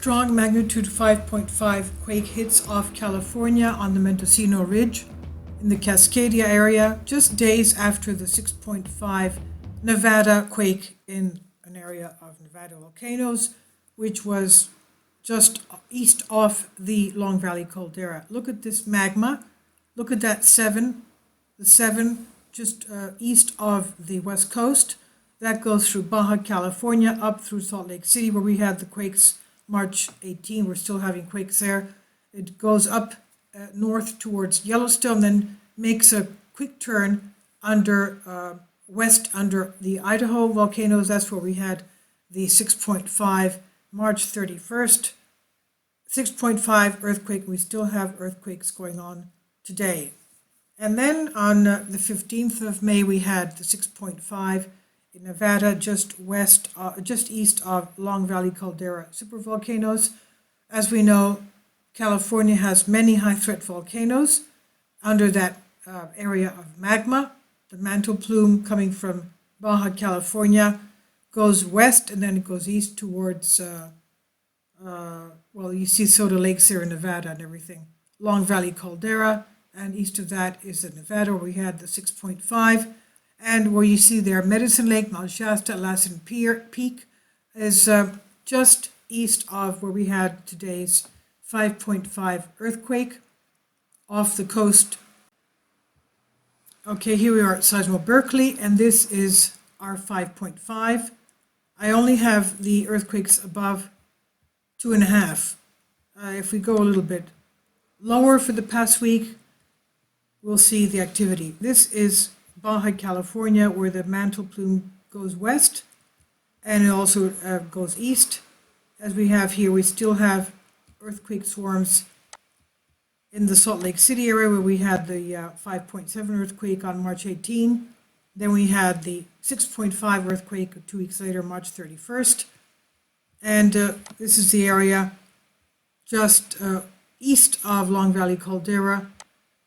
strong magnitude 5.5 quake hits off California on the Mendocino Ridge in the Cascadia area, just days after the 6.5 Nevada quake in an area of Nevada volcanoes, which was just east of the Long Valley caldera. Look at this magma. Look at that the 7 just east of the west coast. That goes through Baja California up through Salt Lake City, where we had the quakes March 18. We're still having quakes there. It goes up north towards Yellowstone, then makes a quick turn west under the Idaho volcanoes. That's where we had the 6.5 March 31st. 6.5 earthquake. We still have earthquakes going on today. And then on the 15th of May, we had the 6.5 in Nevada, just east of Long Valley caldera supervolcanoes. As we know, California has many high-threat volcanoes under that area of magma. The mantle plume coming from Baja California goes west and then it goes east towards, you see Soda Lakes there in Nevada and everything. Long Valley caldera, and east of that is the Nevada where we had the 6.5. And where you see there, Medicine Lake, Mount Shasta, Lassen Peak is just east of where we had today's 5.5 earthquake off the coast. Okay, here we are at Seismo Berkeley, and this is our 5.5. I only have the earthquakes above 2.5. If we go a little bit lower for the past week, we'll see the activity. This is Baja California, where the mantle plume goes west and it also goes east. As we have here, we still have earthquake swarms in the Salt Lake City area where we had the 5.7 earthquake on March 18. Then we had the 6.5 earthquake 2 weeks later, March 31st. And this is the area just east of Long Valley caldera,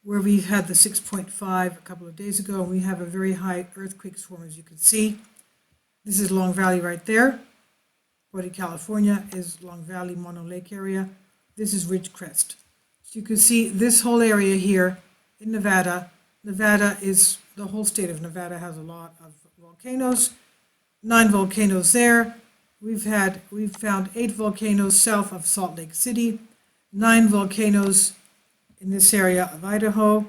where we had the 6.5 a couple of days ago, and we have a very high earthquake swarm, as you can see. This is Long Valley right there. Puerto California is Long Valley, Mono Lake area. This is Ridgecrest. So you can see this whole area here in Nevada. The whole state of Nevada has a lot of volcanoes. 9 volcanoes there. We've found 8 volcanoes south of Salt Lake City, 9 volcanoes in this area of Idaho,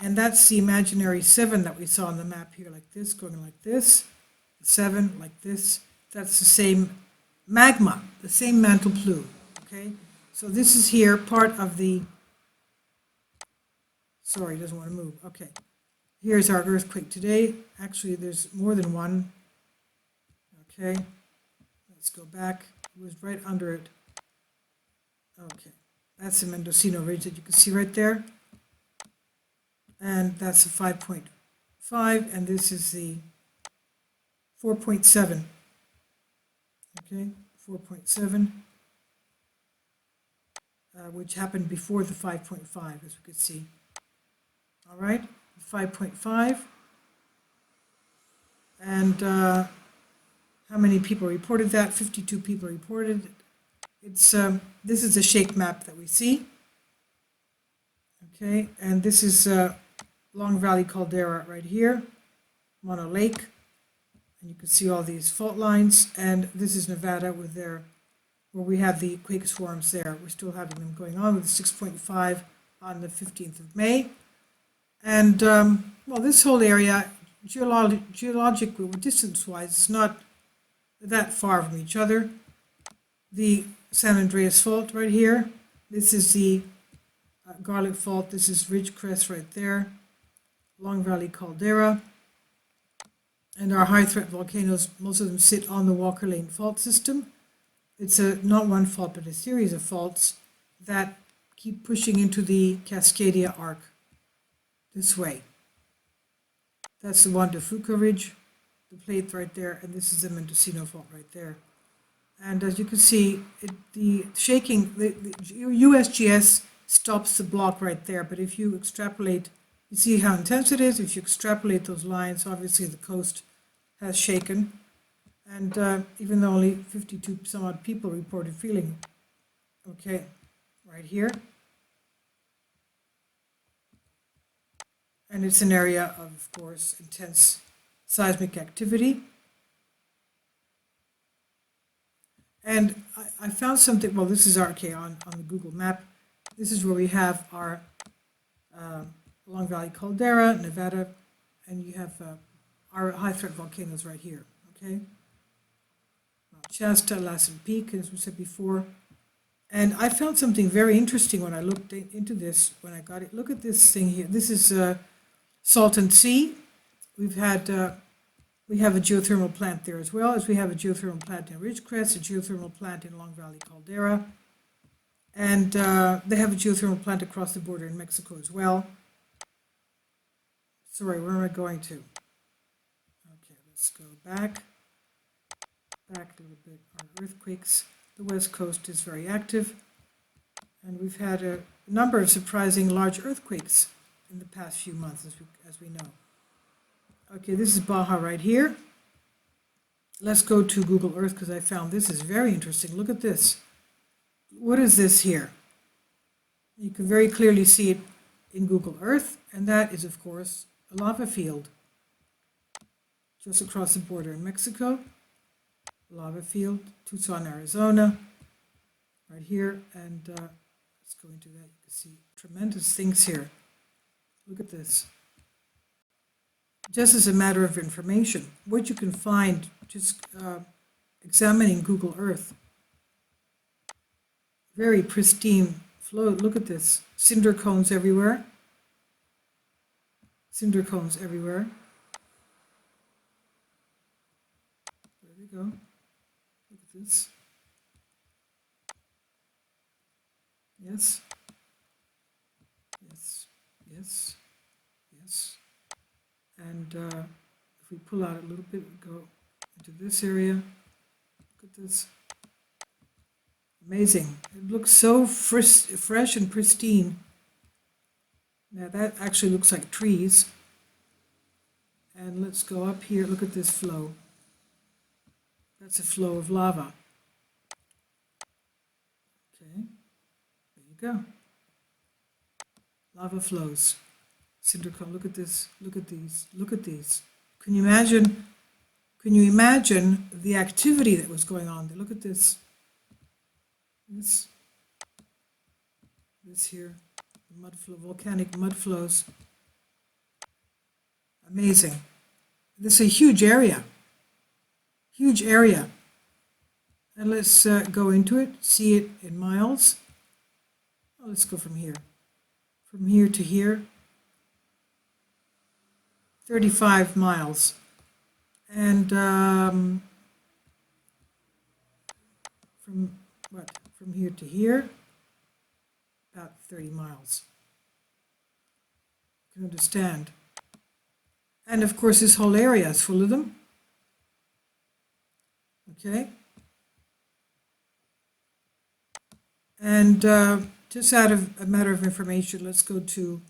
and that's the imaginary 7 that we saw on the map here, like this, going like this, 7 like this. That's the same magma, the same mantle plume, okay? So this is here part of the, sorry, it doesn't want to move, okay. Here's our earthquake today. Actually, there's more than one, okay. Let's go back, it was right under it, okay. That's the Mendocino Ridge that you can see right there. And that's the 5.5, and this is the 4.7. Okay, 4.7, which happened before the 5.5, as we could see. All right, 5.5. And how many people reported that? 52 people reported it. This is a shake map that we see. Okay, and this is Long Valley caldera right here, Mono Lake, and you can see all these fault lines. And this is Nevada where we have the quake swarms there. We're still having them going on with the 6.5 on the 15th of May. And this whole area, geologically, distance-wise, is not that far from each other. The San Andreas Fault right here. This is the Golet Fault. This is Ridgecrest right there. Long Valley caldera. And our high-threat volcanoes, most of them sit on the Walker Lane fault system. It's not one fault, but a series of faults that keep pushing into the Cascadia arc this way. That's the Juan de Fuca Ridge, the plate right there, and this is the Mendocino Fault right there. And as you can see, the shaking, the USGS stops the block right there. But if you extrapolate, you see how intense it is. If you extrapolate those lines, obviously the coast has shaken. And even though only 52 some odd people reported feeling Okay, right here. And it's an area of course, intense seismic activity. And I found something, well, this is RK on the Google map. This is where we have our Long Valley Caldera, Nevada, and you have our high threat volcanoes right here, okay? Mount Shasta, Lassen Peak, as we said before. And I found something very interesting when I looked into this, when I got it. Look at this thing here. This is Salton Sea. We have a geothermal plant there as well, as we have a geothermal plant in Ridgecrest, a geothermal plant in Long Valley Caldera, and they have a geothermal plant across the border in Mexico as well. Sorry, where am I going to? Okay, let's go back a little bit. Our earthquakes, the West Coast is very active, and we've had a number of surprising large earthquakes in the past few months, as we know. Okay, this is Baja right here. Let's go to Google Earth because I found this is very interesting. Look at this. What is this here? You can very clearly see it in Google Earth, and that is, of course, a lava field just across the border in Mexico. Lava field, Tucson, Arizona, right here. And let's go into that. You can see tremendous things here. Look at this. Just as a matter of information, what you can find just examining Google Earth. Very pristine flow. Look at this. Cinder cones everywhere. Cinder cones everywhere. There we go. Look at this. Yes. Yes. Yes. Yes. And if we pull out a little bit, we go into this area. Look at this. Amazing. It looks so fresh and pristine. Now that actually looks like trees. And let's go up here. Look at this flow. That's a flow of lava. Okay. There you go. Lava flows. Cinder cone. Look at this. Look at these. Look at these. Can you imagine the activity that was going on there? Look at this. This here, mud flow, volcanic mud flows. Amazing. This is a huge area. Huge area. And let's go into it, see it in miles. Oh, let's go from here. From here to here. 35 miles. And from here to here, about 30 miles. You can understand. And of course, this whole area is full of them. Okay. And just out of a matter of information, let's go to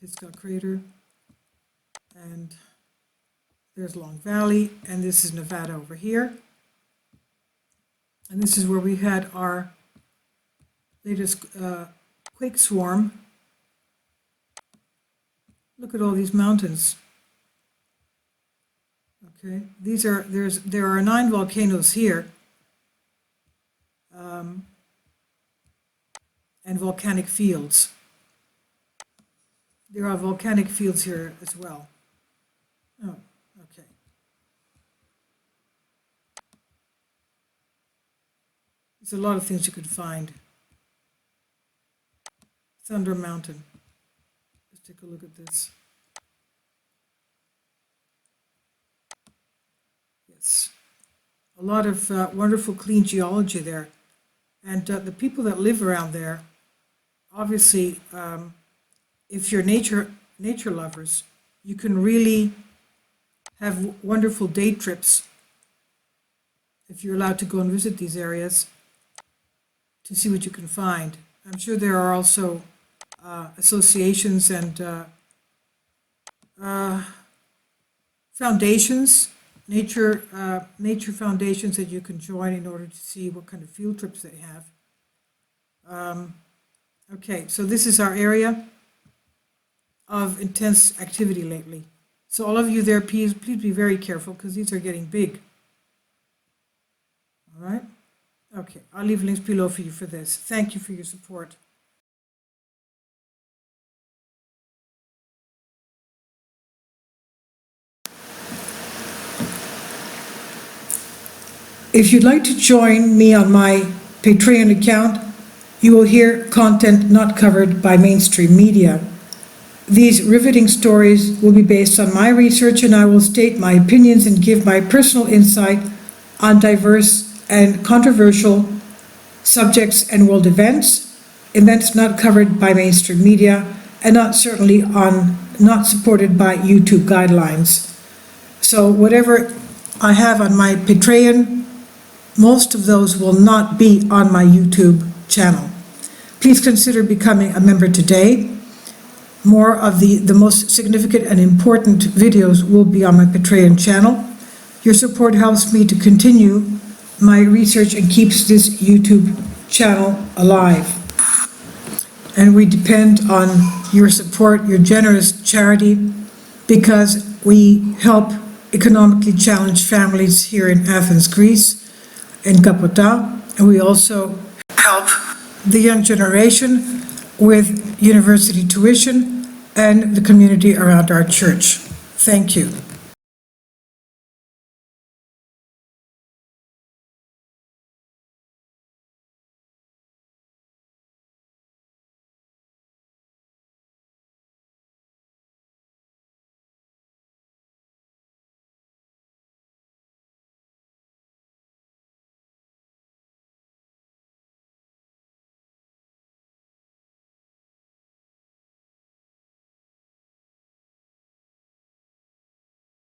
Pisgah Crater, and there's Long Valley, and this is Nevada over here. And this is where we had our latest quake swarm. Look at all these mountains. Okay, there are 9 volcanoes here, and volcanic fields. There are volcanic fields here as well. Oh, okay. There's a lot of things you could find. Thunder Mountain. Let's take a look at this. Yes. A lot of wonderful clean geology there. And the people that live around there, obviously, if you're nature lovers, you can really have wonderful day trips if you're allowed to go and visit these areas to see what you can find. I'm sure there are also associations and foundations nature foundations that you can join in order to see what kind of field trips they have. Okay, so this is our area of intense activity lately. So all of you there, please be very careful because these are getting big. All right? Okay, I'll leave links below for you for this. Thank you for your support. If you'd like to join me on my Patreon account, you will hear content not covered by mainstream media. These riveting stories will be based on my research, and I will state my opinions and give my personal insight on diverse and controversial subjects and world events not covered by mainstream media, and not supported by YouTube guidelines. So whatever I have on my Patreon, most of those will not be on my YouTube channel. Please consider becoming a member today. More of the most significant and important videos will be on my Patreon channel. Your support helps me to continue my research and keeps this YouTube channel alive. And we depend on your support, your generous charity, because we help economically challenged families here in Athens, Greece, in Kapota, and we also help the young generation with university tuition and the community around our church. Thank you.